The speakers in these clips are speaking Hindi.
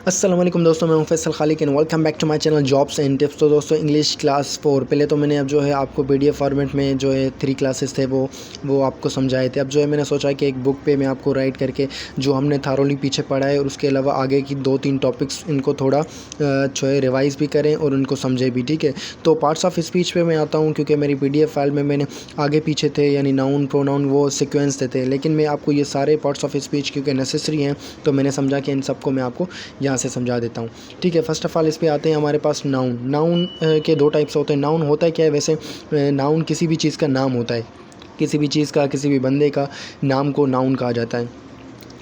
अस्सलाम वालेकुम दोस्तों, मैं हूं Faisal Khaliq and welcome back to my channel jobs and tips. तो दोस्तों इंग्लिश क्लास 4 पहले तो मैंने अब जो है आपको पीडीएफ फॉर्मेट में जो है 3 क्लासेस थे वो आपको समझाए थे। अब जो है मैंने सोचा कि एक बुक पे मैं आपको राइट करके जो हमने थारोली पीछे पढ़ा है और उसके अलावा आगे की 2-3 टॉपिक्स इनको थोड़ा जो है रिवाइज़ भी करें और उनको समझे भी, ठीक है। तो पार्ट्स ऑफ स्पीच पे मैं आता हूँ क्योंकि मेरी पीडीएफ फाइल में मैंने आगे पीछे थे यानी नाउन प्रोनाउन वो सीक्वेंस थे, लेकिन मैं आपको ये सारे पार्ट्स ऑफ स्पीच क्योंकि नेसेसरी हैं तो मैंने समझा कि इन सबको मैं आपको यहाँ से समझा देता हूँ, ठीक है। फर्स्ट ऑफ़ ऑल इस पे आते हैं हमारे पास नाउन के 2 टाइप्स होते हैं। नाउन होता है क्या है वैसे, नाउन किसी भी चीज़ का नाम होता है, किसी भी चीज़ का किसी भी बंदे का नाम को नाउन कहा जाता है।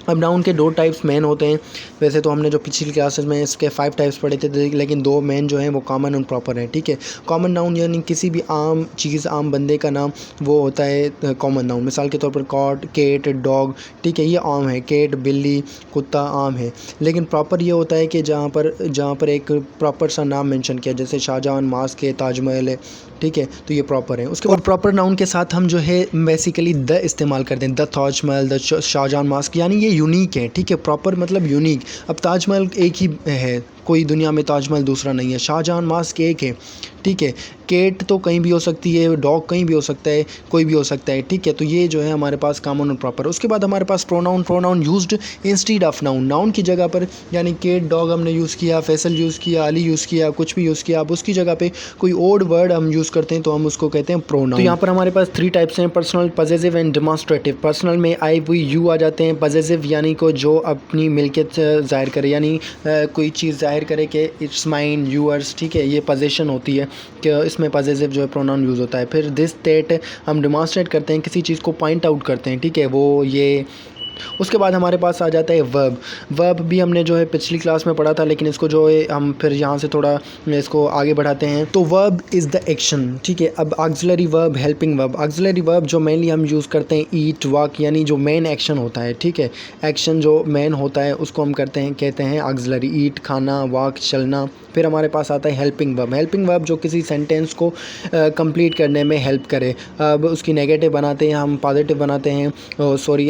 अब नाउन के 2 टाइप्स मेन होते हैं। वैसे तो हमने जो पिछली क्लासेस में इसके 5 टाइप्स पढ़े थे, लेकिन 2 मेन जो हैं वो कॉमन और प्रॉपर हैं, ठीक है। कॉमन नाउन यानी किसी भी आम चीज़ आम बंदे का नाम वो होता है कॉमन नाउन। मिसाल के तौर पर कॉट, केट, डॉग, ठीक है, ये आम है। केट, बिल्ली, कुत्ता आम है। लेकिन प्रॉपर ये होता है कि जहाँ पर एक प्रॉपर सा नाम मेंशन किया, जैसे शाहजहां मास्क है, ताजमहल है, ठीक है, तो ये प्रॉपर है। उसके बाद प्रॉपर नाउन के साथ हम जो है बेसिकली द इस्तेमाल करते हैं। The Taj Mahal, the Shah Jahan mosque, यानी ये यूनिक है, ठीक है। प्रॉपर मतलब यूनिक। अब ताजमहल एक ही है, कोई दुनिया में ताजमहल दूसरा नहीं है। शाहजहां मास्क एक है, ठीक है। केट तो कहीं भी हो सकती है, डॉग कहीं भी हो सकता है, कोई भी हो सकता है, ठीक है। तो ये जो है हमारे पास कॉमन और प्रॉपर। उसके बाद हमारे पास pronoun used instead of noun, noun की जगह पर, यानी केट डॉग हमने यूज़ किया, फैसल यूज़ किया, अली यूज़ किया, कुछ भी यूज़ किया, अब उसकी जगह पे कोई ओड वर्ड हम यूज़ करते हैं तो हम उसको कहते हैं प्रोनाउन। तो यहाँ पर हमारे पास 3 टाइप्स हैं, personal, possessive and demonstrative. Personal में आई वी यू आ जाते हैं। पजेसिव यानी को जो अपनी मिल्कियत ज़ाहिर करे, यानी कोई चीज़ ज़ाहिर करे कि इट्स माइन, यूअर्स, ठीक है, ये पोजेशन होती है कि इसमें पजेसिव जो है प्रोनाउन यूज़ होता है। फिर दिस दैट हम डेमोन्स्ट्रेट करते हैं, किसी चीज़ को पॉइंट आउट करते हैं, ठीक है, वो ये। उसके बाद हमारे पास आ जाता है वर्ब। वर्ब भी हमने जो है पिछली क्लास में पढ़ा था, लेकिन इसको जो है हम फिर यहाँ से थोड़ा इसको आगे बढ़ाते हैं। तो वर्ब इज़ द एक्शन, ठीक है। अब auxiliary verb, helping verb. Auxiliary verb जो मेनली हम यूज़ करते हैं, ईट, वॉक, यानी जो मेन एक्शन होता है, ठीक है, एक्शन जो मेन होता है उसको हम कहते हैं ऑक्सिलरी। ईट खाना, वॉक चलना। फिर हमारे पास आता है हेल्पिंग वर्ब। हेल्पिंग वर्ब जो किसी सेंटेंस को कंप्लीट करने में हेल्प करे। अब उसकी नेगेटिव बनाते हैं हम, पॉजिटिव बनाते हैं,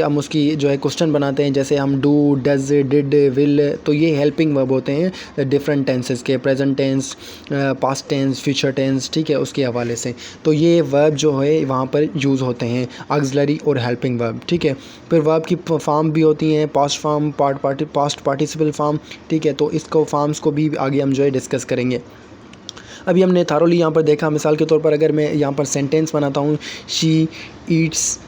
हम उसकी जो है क्वेश्चन बनाते हैं, जैसे हम डू, डज, डिड, विल। तो ये हेल्पिंग वर्ब होते हैं डिफरेंट टेंसेस के, present tense, past tense, future tense, ठीक है, उसके हवाले से। तो ये वर्ब जो है वहाँ पर यूज़ होते हैं, ऑक्सिलरी और हेल्पिंग वर्ब, ठीक है। फिर वर्ब की फॉर्म भी होती हैं, past form, past participle form, ठीक है। तो इसको फॉर्म्स को भी आगे हम जो है डिस्कस करेंगे। अभी हमने थारोली यहाँ पर देखा, मिसाल के तौर पर अगर मैं यहाँ पर सेंटेंस बनाता हूँ, शी ईट्स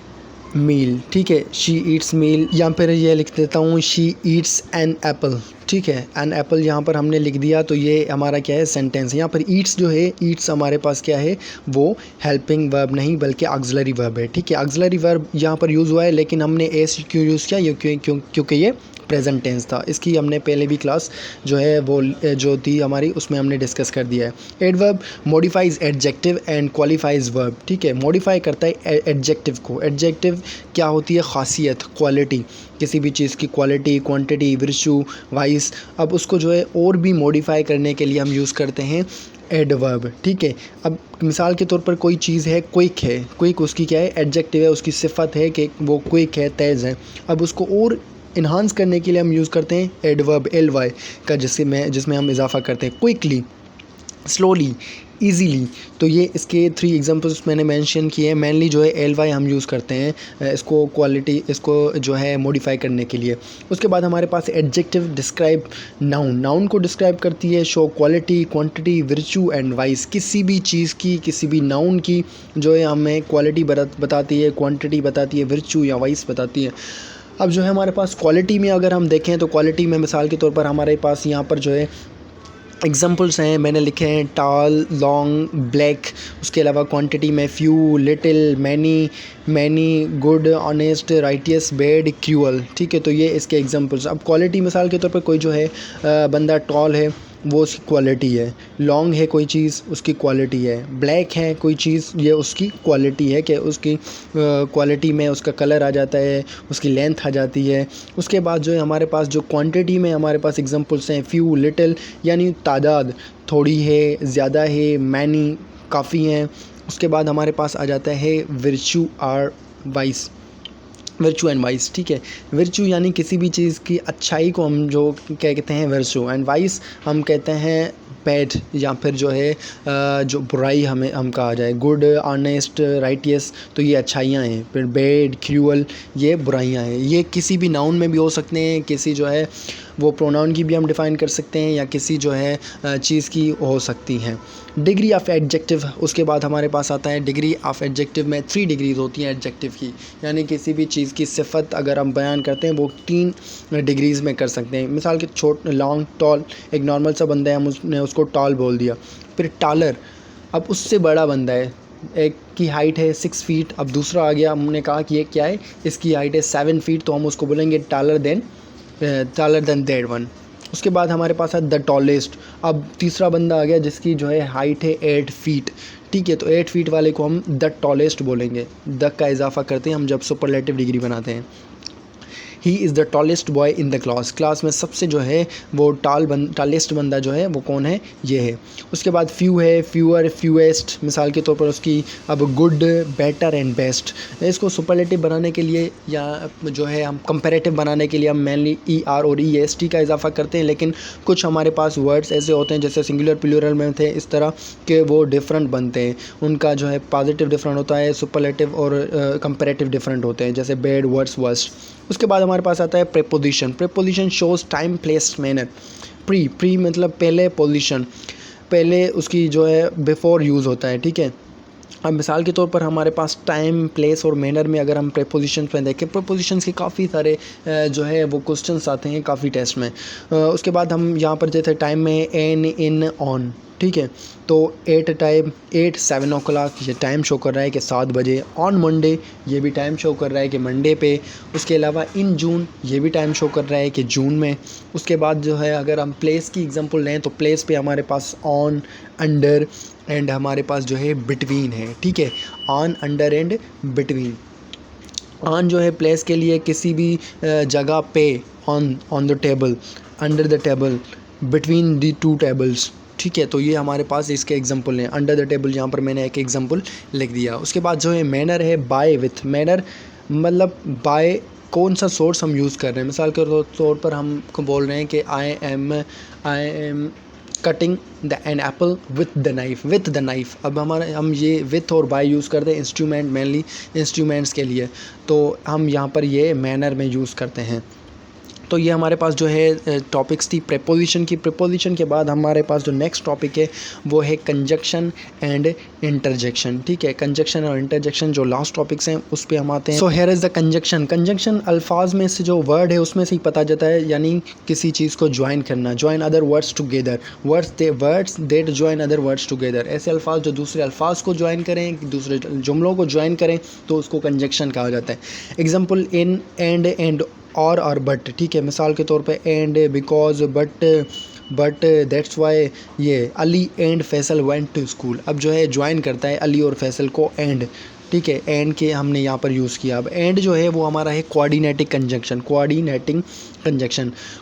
मील, ठीक है, शी ईट्स मील, यहाँ पर ये लिख देता हूँ शी ईट्स एन एप्पल, ठीक है। एन एप्पल यहाँ पर हमने लिख दिया, तो ये हमारा क्या है, सेंटेंस। यहाँ पर ईट्स जो है, ईट्स हमारे पास क्या है, वो हेल्पिंग वर्ब नहीं बल्कि ऑक्सिलरी वर्ब है, ठीक है। ऑक्सिलरी वर्ब यहाँ पर यूज़ हुआ है, लेकिन हमने एस क्यों यूज़ किया, ये क्योंकि ये प्रेजेंट टेंस था। इसकी हमने पहले भी क्लास जो है वो जो थी हमारी उसमें हमने डिस्कस कर दिया है। Adverb modifies adjective and qualifies verb, ठीक है, मॉडिफाई करता है एडजेक्टिव को। एडजेक्टिव क्या होती है, खासियत, क्वालिटी, किसी भी चीज़ की क्वालिटी, क्वांटिटी, विर्चू, वाइस। अब उसको जो है और भी मॉडिफाई करने के लिए हम यूज़ करते हैं एडवर्ब, ठीक है। अब मिसाल के तौर पर कोई चीज़ है, क्विक है, क्विक उसकी क्या है, एडजेक्टिव है, उसकी सिफत है कि वो क्विक है, तेज़ है। अब उसको और इन्हांस करने के लिए हम यूज़ करते हैं एडवर्ब ly का, जिसमें हम इजाफा करते हैं, क्विकली, स्लोली, ईजीली। तो ये इसके 3 एग्जांपल्स मैंने मेंशन किए हैं। मेनली जो है ly हम यूज़ करते हैं इसको क्वालिटी, इसको जो है मॉडिफाई करने के लिए। उसके बाद हमारे पास एडजेक्टिव डिस्क्राइब नाउन, नाउन को डिस्क्राइब करती है, show quality, quantity, विर्चू and vice. किसी भी चीज़ की, किसी भी नाउन की जो है हमें क्वालिटी बताती है, क्वांटिटी बताती है, विर्चू या वाइस बताती है। अब जो है हमारे पास क्वालिटी में अगर हम देखें तो क्वालिटी में मिसाल के तौर पर हमारे पास यहाँ पर जो है एग्जाम्पल्स हैं, मैंने लिखे हैं, टाल, लॉन्ग, ब्लैक। उसके अलावा क्वांटिटी में few, little, many, good, honest, righteous, bad, cruel, ठीक है। तो ये इसके एग्जाम्पल्स। अब क्वालिटी मिसाल के तौर पर कोई जो है बंदा टॉल है, वो उसकी क्वालिटी है। लॉन्ग है कोई चीज़, उसकी क्वालिटी है। ब्लैक है कोई चीज़, ये उसकी क्वालिटी है कि उसकी क्वालिटी में उसका कलर आ जाता है, उसकी लेंथ आ जाती है। उसके बाद जो है हमारे पास जो क्वांटिटी में हमारे पास एग्जांपल्स हैं, फ्यू, लिटिल, यानी तादाद, थोड़ी है, ज़्यादा है, मैनी, काफ़ी हैं। उसके बाद हमारे पास आ जाता है virtue or vice, virtue and vice, ठीक है। वर्चू यानी किसी भी चीज़ की अच्छाई को हम जो कहते हैं वर्चू, एंड वाइस हम कहते हैं बैड, या फिर जो है जो बुराई हम कहा जाए, गुड, ऑनेस्ट, राइटियस, तो ये अच्छाइयाँ हैं। फिर बैड, क्रूअल, ये बुराइयाँ हैं। ये किसी भी नाउन में भी हो सकते हैं, किसी जो है वो प्रोनाउन की भी हम डिफ़ाइन कर सकते हैं, या किसी जो है चीज़ की हो सकती हैं। डिग्री ऑफ एडजेक्टिव, उसके बाद हमारे पास आता है डिग्री ऑफ एडजेक्टिव में 3 डिग्रीज होती हैं एडजेक्टिव की, यानी किसी भी चीज़ की सिफत अगर हम बयान करते हैं वो 3 डिग्रीज़ में कर सकते हैं। मिसाल के लॉन्ग, टॉल, एक नॉर्मल सा बंदा है, हमने उसको टॉल बोल दिया। फिर टॉलर, अब उससे बड़ा बंदा है, एक की हाइट है 6 फीट, अब दूसरा आ गया, हमने कहा कि ये क्या है, इसकी हाइट है 7 फीट, तो हम उसको बोलेंगे टॉलर देन दैट वन। उसके बाद हमारे पास है द टॉलेस्ट, अब तीसरा बंदा आ गया जिसकी जो है हाइट है 8 फीट, ठीक है, तो 8 फीट वाले को हम द टॉलेस्ट बोलेंगे। द का इजाफा करते हैं हम जब सुपरलेटिव डिग्री बनाते हैं। He is the tallest boy in the class में सबसे जो है वो टॉलेस्ट बंदा जो है वो कौन है, ये है। उसके बाद फ्यू है, फ्यूअर, फ्यूएस्ट, मिसाल के तौर पर उसकी अब गुड, बेटर एंड बेस्ट। इसको सुपरलेटिव बनाने के लिए या जो है हम कंपैरेटिव बनाने के लिए हम मेनली ER और EST का इजाफा करते हैं, लेकिन कुछ हमारे पास वर्ड्स ऐसे होते हैं जैसे सिंगुलर प्लूरल में थे इस तरह के वो डिफरेंट बनते हैं, उनका जो है पॉजिटिव डिफरेंट होता है, सुपरलेटिव और कंपैरेटिव डिफरेंट होते हैं, जैसे बैड, वर्स, वर्स्ट। उसके बाद हमारे पास आता है preposition. Preposition shows time, place, manner. Pre मतलब पहले, पोजीशन पहले उसकी जो है बिफोर यूज़ होता है, ठीक है। अब मिसाल के तौर पर हमारे पास टाइम, प्लेस और मैनर में अगर हम प्रीपोजिशंस में देखें, प्रीपोजिशंस के काफ़ी सारे जो है वो क्वेश्चंस आते हैं काफ़ी टेस्ट में। उसके बाद हम यहाँ पर जैसे टाइम में एन, इन, ऑन, ठीक है, तो 8 7 o'clock ये टाइम शो कर रहा है कि 7 बजे। ऑन मंडे ये भी टाइम शो कर रहा है कि मंडे पे। उसके अलावा इन जून ये भी टाइम शो कर रहा है कि जून में। उसके बाद जो है अगर हम प्लेस की एग्जांपल लें तो प्लेस पे हमारे पास ऑन, अंडर एंड हमारे पास जो है बिटवीन है, ठीक है, on, under and between. On जो है प्लेस के लिए किसी भी जगह पे, on the table, under the table, between the 2 tables, ठीक है, तो ये हमारे पास इसके एग्जांपल हैं। अंडर द टेबल यहाँ पर मैंने एक एग्जांपल लिख दिया। उसके बाद जो है मैनर है, बाय विथ। मैनर मतलब बाय कौन सा सोर्स हम यूज़ कर रहे हैं। मिसाल के तौर पर हम बोल रहे हैं कि I am cutting an apple with the knife. अब हम ये विथ और बाय यूज़ करते हैं इंस्ट्रूमेंट, मेनली इंस्ट्रूमेंट्स के लिए, तो हम यहाँ पर ये मैनर में यूज़ करते हैं। तो ये हमारे पास जो है टॉपिक्स थी प्रीपोजिशन की। प्रीपोजिशन के बाद हमारे पास जो नेक्स्ट टॉपिक है वो है कंजक्शन एंड इंटरजेक्शन, ठीक है। कंजक्शन और इंटरजेक्शन जो लास्ट टॉपिक्स हैं उस पर हम आते हैं। So here is the conjunction. Conjunction अल्फाज में से जो वर्ड है उसमें से ही पता जाता है, यानी किसी चीज़ को ज्वाइन करना, join other words together, words that join other words together. ऐसे अल्फाज जो दूसरे अल्फाज को ज्वाइन करें, दूसरे जुमलों को ज्वाइन करें, तो उसको कंजक्शन कहा जाता है। एग्जाम्पल इन, एंड और बट, ठीक है। मिसाल के तौर पे and, because, but that's why, ये Ali and Faisal went to school. अब जो है ज्वाइन करता है अली और फैसल को एंड, ठीक है, एंड के हमने यहाँ पर यूज़ किया। अब एंड जो है वो हमारा है कोऑर्डिनेटिंग कंजक्शन।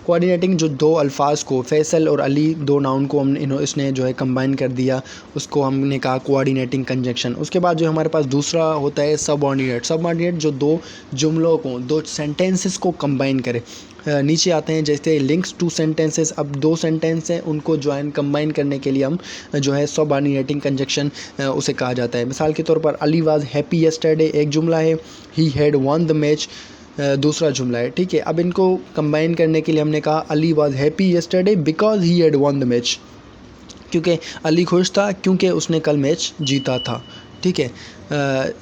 कोऑर्डिनेटिंग जो दो अल्फाज को, फैसल और अली, दो नाउन को इसने जो है कंबाइन कर दिया, उसको हमने कहा कोऑर्डिनेटिंग कंजक्शन। उसके बाद जो हमारे पास दूसरा होता है सबऑर्डिनेट जो दो जुमलों को, दो सेंटेंसेस को कंबाइन करे। नीचे आते हैं जैसे लिंक्स टू सेंटेंसेस। अब दो सेंटेंस हैं उनको कंबाइन करने के लिए हम जो है सबऑर्डिनेटिंग कंजक्शन उसे कहा जाता है। मिसाल के तौर पर अली वाज हैप्पी यस्टरडे एक जुमला है, he had won the match दूसरा जुमला है, ठीक है। अब इनको कंबाइन करने के लिए हमने कहा Ali was happy yesterday because he had won the match, क्योंकि अली खुश था क्योंकि उसने कल मैच जीता था, ठीक है,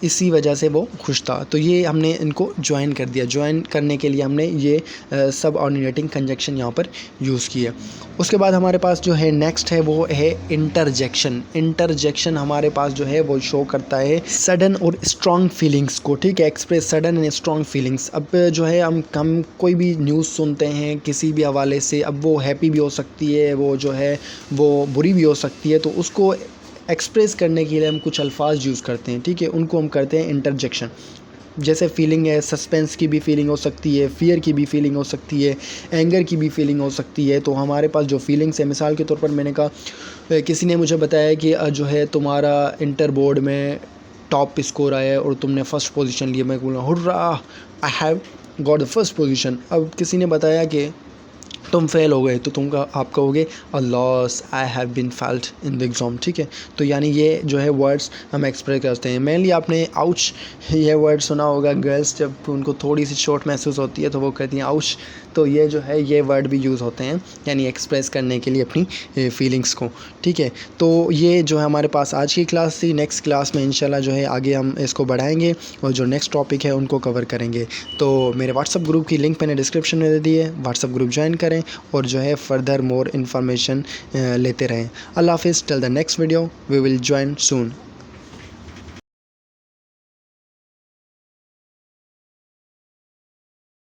इसी वजह से वो खुश था। तो ये हमने इनको ज्वाइन कर दिया। ज्वाइन करने के लिए हमने ये सब ऑर्डिनेटिंग कंजक्शन यहाँ पर यूज़ किया। उसके बाद हमारे पास जो है नेक्स्ट है वो है इंटरजेक्शन हमारे पास जो है वो शो करता है सडन और स्ट्रॉन्ग फीलिंग्स को, ठीक है, express sudden and strong feelings. अब जो है हम कोई भी न्यूज़ सुनते हैं किसी भी हवाले से, अब वो हैप्पी भी हो सकती है, वो जो है वो बुरी भी हो सकती है, तो उसको एक्सप्रेस करने के लिए हम कुछ अल्फाज यूज़ करते हैं, ठीक है, उनको हम करते हैं इंटरजेक्शन। जैसे फीलिंग है, सस्पेंस की भी फीलिंग हो सकती है, फियर की भी फीलिंग हो सकती है, एंगर की भी फीलिंग हो सकती है। तो हमारे पास जो फीलिंग्स है, मिसाल के तौर पर मैंने कहा किसी ने मुझे बताया कि जो है तुम्हारा इंटर बोर्ड में टॉप स्कोर आया है और तुमने फर्स्ट पोजीशन ली, मैं बोला hurrah I have got the first position. अब किसी ने बताया कि तुम फेल हो गए तो आप कहोगे loss I have been failed in the exam, ठीक है। तो यानी ये जो है वर्ड्स हम एक्सप्रेस करते हैं। मेनली आपने आउच ये वर्ड सुना होगा, गर्ल्स जब उनको थोड़ी सी चोट महसूस होती है तो वो कहती हैं आउच, तो ये जो है ये वर्ड भी यूज़ होते हैं यानी एक्सप्रेस करने के लिए अपनी फीलिंग्स को, ठीक है। तो ये जो है हमारे पास आज की क्लास थी। नेक्स्ट क्लास में इंशाल्लाह जो है आगे हम इसको बढ़ाएंगे और जो नेक्स्ट टॉपिक है उनको कवर करेंगे। तो मेरे व्हाट्सअप ग्रुप की लिंक मैंने डिस्क्रिप्शन में दे दी है, व्हाट्सअप ग्रुप ज्वाइन करें और जो है फर्दर मोर इन्फॉर्मेशन लेते रहें। अल्लाह हाफिज़, till the next video we will join soon.